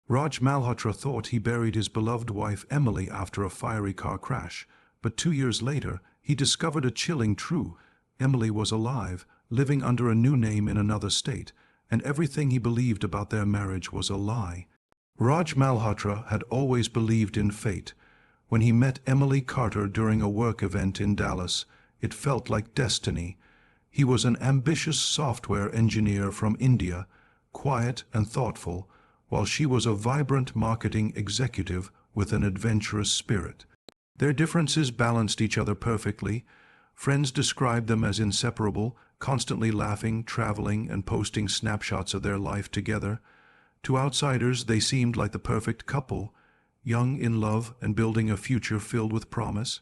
Raj Malhotra thought he buried his beloved wife Emily after a fiery car crash, but 2 years later he discovered a chilling truth. Emily was alive, living under a new name in another state, and everything he believed about their marriage was a lie. Raj Malhotra had always believed in fate. When he met Emily Carter during a work event in Dallas, it felt like destiny. He was an ambitious software engineer from India, quiet and thoughtful, while she was a vibrant marketing executive with an adventurous spirit. Their differences balanced each other perfectly. Friends described them as inseparable, constantly laughing, traveling, and posting snapshots of their life together. To outsiders, they seemed like the perfect couple, young in love and building a future filled with promise.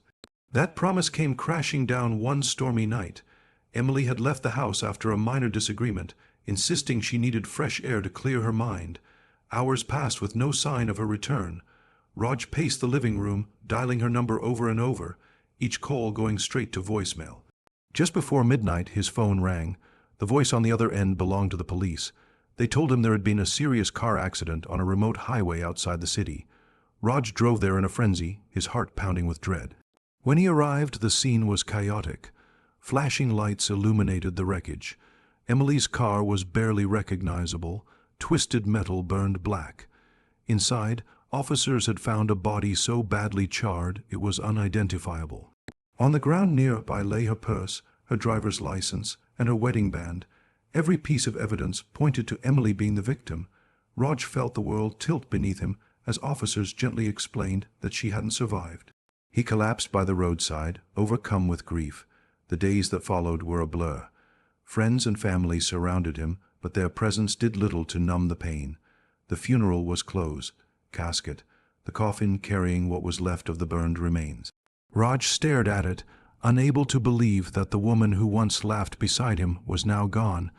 That promise came crashing down one stormy night. Emily had left the house after a minor disagreement, insisting she needed fresh air to clear her mind. Hours passed with no sign of her return. Raj paced the living room, dialing her number over and over, each call going straight to voicemail. Just before midnight, his phone rang. The voice on the other end belonged to the police. They told him there had been a serious car accident on a remote highway outside the city. Raj drove there in a frenzy, his heart pounding with dread. When he arrived, the scene was chaotic. Flashing lights illuminated the wreckage. Emily's car was barely recognizable. Twisted metal burned black. Inside, officers had found a body so badly charred it was unidentifiable. On the ground nearby lay her purse, her driver's license, and her wedding band. Every piece of evidence pointed to Emily being the victim. Raj felt the world tilt beneath him as officers gently explained that she hadn't survived. He collapsed by the roadside, overcome with grief. The days that followed were a blur. Friends and family surrounded him, but their presence did little to numb the pain. The funeral was closed, casket, the coffin carrying what was left of the burned remains. Raj stared at it, unable to believe that the woman who once laughed beside him was now gone.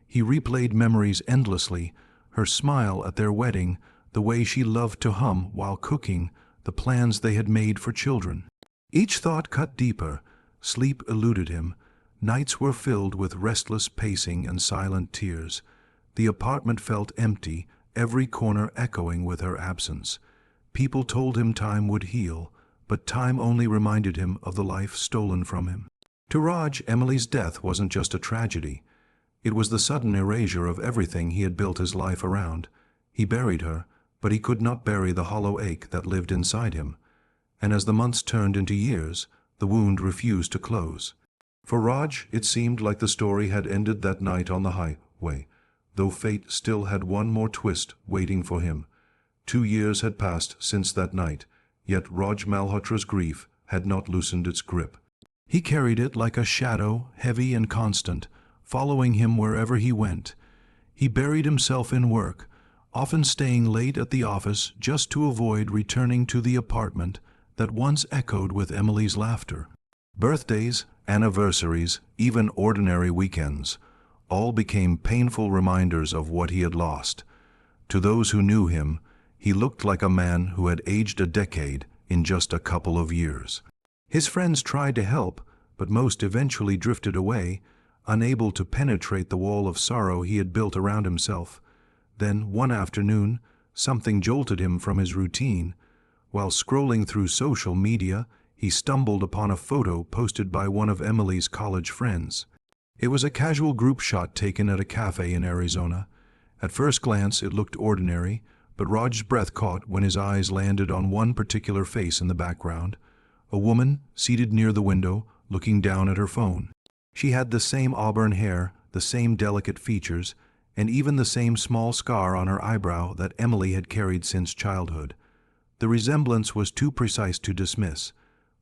He replayed memories endlessly, her smile at their wedding, the way she loved to hum while cooking, the plans they had made for children. Each thought cut deeper. Sleep eluded him. Nights were filled with restless pacing and silent tears. The apartment felt empty, every corner echoing with her absence. People told him time would heal, but time only reminded him of the life stolen from him. To Raj, Emily's death wasn't just a tragedy. It was the sudden erasure of everything he had built his life around. He buried her, but he could not bury the hollow ache that lived inside him. And as the months turned into years, the wound refused to close. For Raj, it seemed like the story had ended that night on the highway, though fate still had one more twist waiting for him. 2 years had passed since that night, yet Raj Malhotra's grief had not loosened its grip. He carried it like a shadow, heavy and constant, following him wherever he went. He buried himself in work, often staying late at the office just to avoid returning to the apartment that once echoed with Emily's laughter. Birthdays, anniversaries, even ordinary weekends, all became painful reminders of what he had lost. To those who knew him, he looked like a man who had aged a decade in just a couple of years. His friends tried to help, but most eventually drifted away, unable to penetrate the wall of sorrow he had built around himself. Then, one afternoon, something jolted him from his routine. While scrolling through social media, he stumbled upon a photo posted by one of Emily's college friends. It was a casual group shot taken at a cafe in Arizona. At first glance, it looked ordinary, but Raj's breath caught when his eyes landed on one particular face in the background. A woman, seated near the window, looking down at her phone. She had the same auburn hair, the same delicate features, and even the same small scar on her eyebrow that Emily had carried since childhood. The resemblance was too precise to dismiss.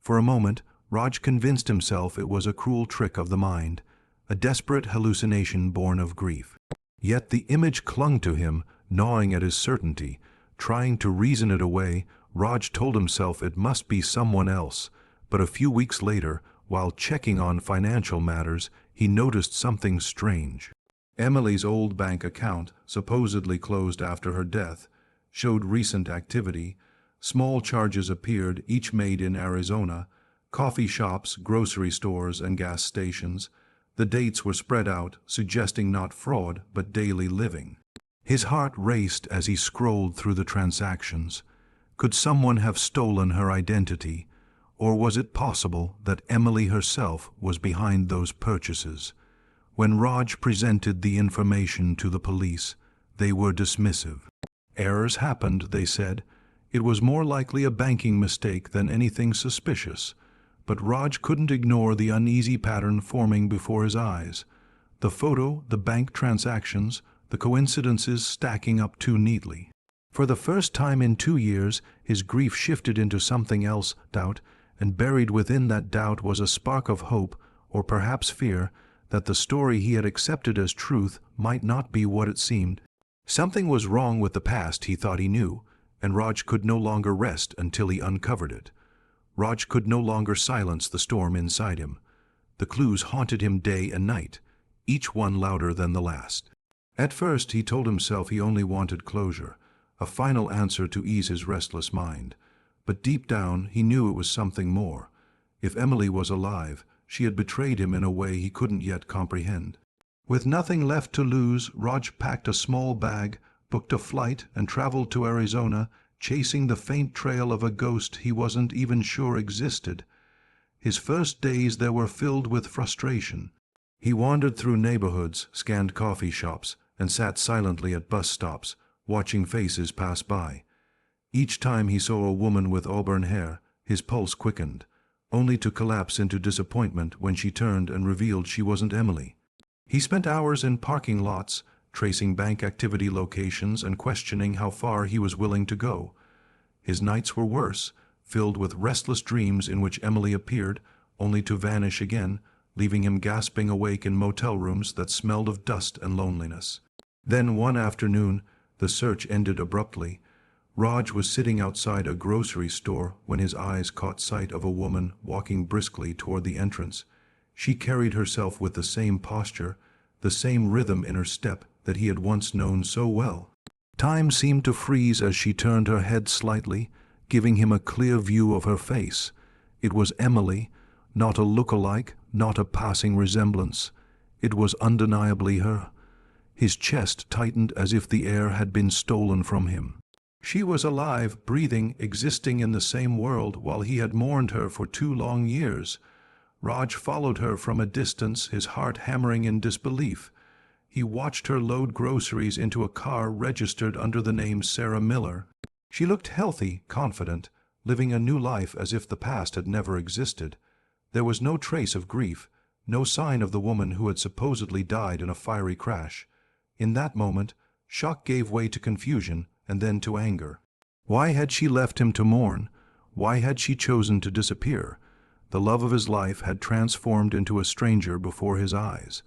For a moment, Raj convinced himself it was a cruel trick of the mind, a desperate hallucination born of grief. Yet the image clung to him, gnawing at his certainty. Trying to reason it away, Raj told himself it must be someone else. But a few weeks later, while checking on financial matters, he noticed something strange. Emily's old bank account, supposedly closed after her death, showed recent activity. Small charges appeared, each made in Arizona: coffee shops, grocery stores, and gas stations. The dates were spread out, suggesting not fraud, but daily living. His heart raced as he scrolled through the transactions. Could someone have stolen her identity, or was it possible that Emily herself was behind those purchases? When Raj presented the information to the police, they were dismissive. Errors happened, they said. It was more likely a banking mistake than anything suspicious. But Raj couldn't ignore the uneasy pattern forming before his eyes. The photo, the bank transactions, the coincidences stacking up too neatly. For the first time in 2 years, his grief shifted into something else, doubt, and buried within that doubt was a spark of hope, or perhaps fear, that the story he had accepted as truth might not be what it seemed. Something was wrong with the past he thought he knew, and Raj could no longer rest until he uncovered it. Raj could no longer silence the storm inside him. The clues haunted him day and night, each one louder than the last. At first he told himself he only wanted closure, a final answer to ease his restless mind. But deep down he knew it was something more. If Emily was alive, she had betrayed him in a way he couldn't yet comprehend. With nothing left to lose, Raj packed a small bag, booked a flight, and traveled to Arizona, chasing the faint trail of a ghost he wasn't even sure existed. His first days there were filled with frustration. He wandered through neighborhoods, scanned coffee shops, and sat silently at bus stops, watching faces pass by. Each time he saw a woman with auburn hair, his pulse quickened, only to collapse into disappointment when she turned and revealed she wasn't Emily. He spent hours in parking lots, tracing bank activity locations and questioning how far he was willing to go. His nights were worse, filled with restless dreams in which Emily appeared, only to vanish again, leaving him gasping awake in motel rooms that smelled of dust and loneliness. Then one afternoon, the search ended abruptly. Raj was sitting outside a grocery store when his eyes caught sight of a woman walking briskly toward the entrance. She carried herself with the same posture, the same rhythm in her step that he had once known so well. Time seemed to freeze as she turned her head slightly, giving him a clear view of her face. It was Emily, not a look-alike, not a passing resemblance. It was undeniably her. His chest tightened as if the air had been stolen from him. She was alive, breathing, existing in the same world while he had mourned her for 2 long years. Raj followed her from a distance, his heart hammering in disbelief. He watched her load groceries into a car registered under the name Sarah Miller. She looked healthy, confident, living a new life as if the past had never existed. There was no trace of grief, no sign of the woman who had supposedly died in a fiery crash. In that moment, shock gave way to confusion and then to anger. Why had she left him to mourn? Why had she chosen to disappear? The love of his life had transformed into a stranger before his eyes,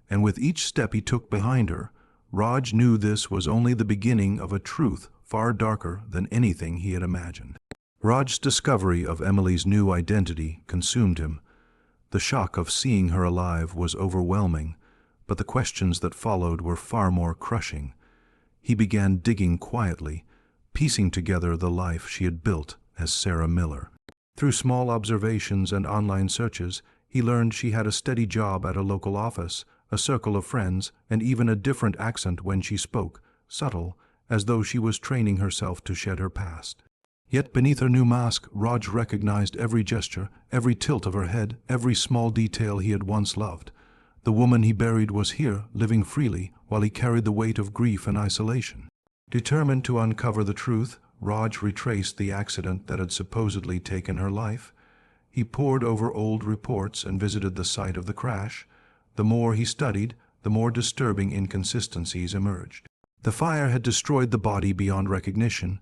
and with each step he took behind her, Raj knew this was only the beginning of a truth far darker than anything he had imagined. Raj's discovery of Emily's new identity consumed him. The shock of seeing her alive was overwhelming, but the questions that followed were far more crushing. He began digging quietly, piecing together the life she had built as Sarah Miller. Through small observations and online searches, he learned she had a steady job at a local office, a circle of friends, and even a different accent when she spoke, subtle, as though she was training herself to shed her past. Yet beneath her new mask, Raj recognized every gesture, every tilt of her head, every small detail he had once loved. The woman he buried was here, living freely, while he carried the weight of grief and isolation. Determined to uncover the truth, Raj retraced the accident that had supposedly taken her life. He pored over old reports and visited the site of the crash. The more he studied, the more disturbing inconsistencies emerged. The fire had destroyed the body beyond recognition,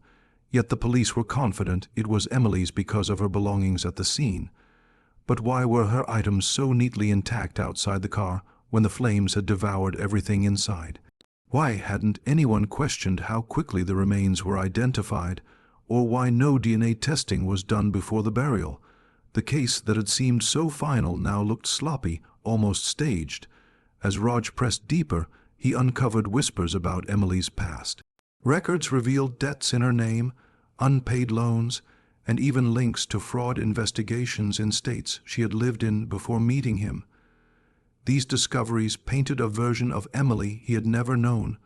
yet the police were confident it was Emily's because of her belongings at the scene. But why were her items so neatly intact outside the car when the flames had devoured everything inside? Why hadn't anyone questioned how quickly the remains were identified, or why no DNA testing was done before the burial? The case that had seemed so final now looked sloppy, almost staged. As Raj pressed deeper, he uncovered whispers about Emily's past. Records revealed debts in her name, unpaid loans, and even links to fraud investigations in states she had lived in before meeting him. These discoveries painted a version of Emily he had never known,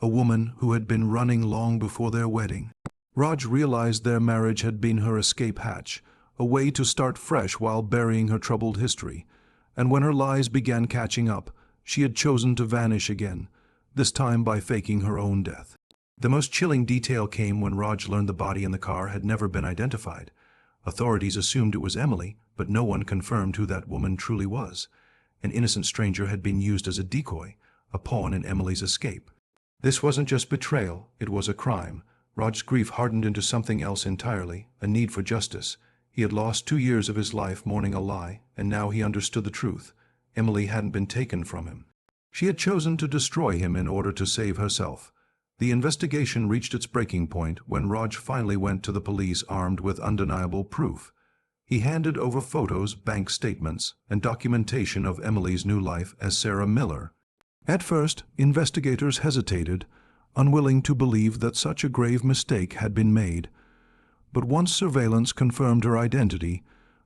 a woman who had been running long before their wedding. Raj realized their marriage had been her escape hatch, a way to start fresh while burying her troubled history. And when her lies began catching up, she had chosen to vanish again, this time by faking her own death. The most chilling detail came when Raj learned the body in the car had never been identified. Authorities assumed it was Emily, but no one confirmed who that woman truly was. An innocent stranger had been used as a decoy, a pawn in Emily's escape. This wasn't just betrayal, it was a crime. Raj's grief hardened into something else entirely, a need for justice. He had lost 2 years of his life mourning a lie, and now he understood the truth. Emily hadn't been taken from him. She had chosen to destroy him in order to save herself. The investigation reached its breaking point when Raj finally went to the police armed with undeniable proof. He handed over photos, bank statements, and documentation of Emily's new life as Sarah Miller. At first, investigators hesitated, unwilling to believe that such a grave mistake had been made. But once surveillance confirmed her identity,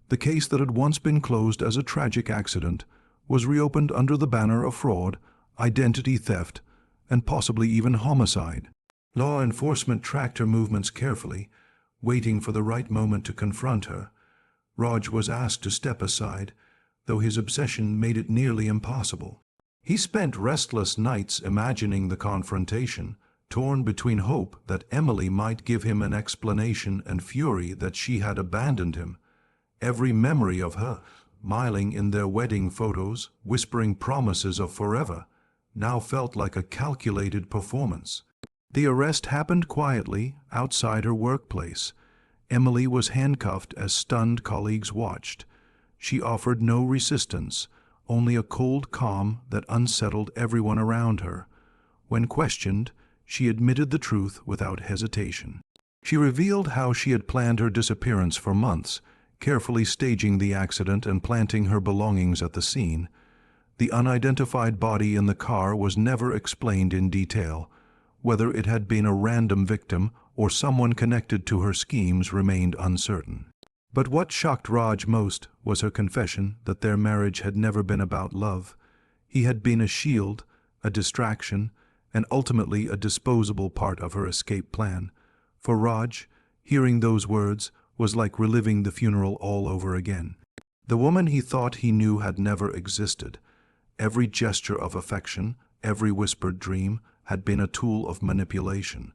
the case that had once been closed as a tragic accident was reopened under the banner of fraud, identity theft, and possibly even homicide. Law enforcement tracked her movements carefully, waiting for the right moment to confront her. Raj was asked to step aside, though his obsession made it nearly impossible. He spent restless nights imagining the confrontation, torn between hope that Emily might give him an explanation and fury that she had abandoned him. Every memory of her, smiling in their wedding photos, whispering promises of forever, now felt like a calculated performance. The arrest happened quietly, outside her workplace. Emily was handcuffed as stunned colleagues watched. She offered no resistance, only a cold calm that unsettled everyone around her. When questioned, she admitted the truth without hesitation. She revealed how she had planned her disappearance for months, carefully staging the accident and planting her belongings at the scene. The unidentified body in the car was never explained in detail. Whether it had been a random victim or someone connected to her schemes remained uncertain. But what shocked Raj most was her confession that their marriage had never been about love. He had been a shield, a distraction, and ultimately a disposable part of her escape plan. For Raj, hearing those words was like reliving the funeral all over again. The woman he thought he knew had never existed. Every gesture of affection, every whispered dream, had been a tool of manipulation.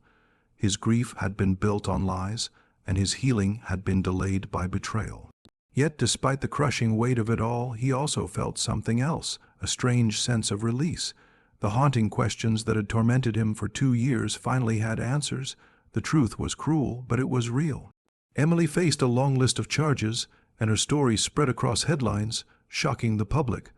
His grief had been built on lies, and his healing had been delayed by betrayal. Yet, despite the crushing weight of it all, he also felt something else, a strange sense of release. The haunting questions that had tormented him for 2 years finally had answers. The truth was cruel, but it was real. Emily faced a long list of charges, and her story spread across headlines, shocking the public.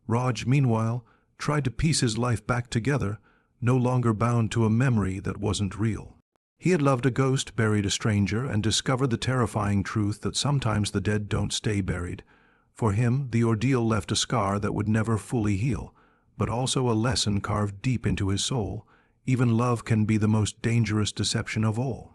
Raj, meanwhile, tried to piece his life back together, no longer bound to a memory that wasn't real. He had loved a ghost, buried a stranger, and discovered the terrifying truth that sometimes the dead don't stay buried. For him, the ordeal left a scar that would never fully heal, but also a lesson carved deep into his soul. Even love can be the most dangerous deception of all.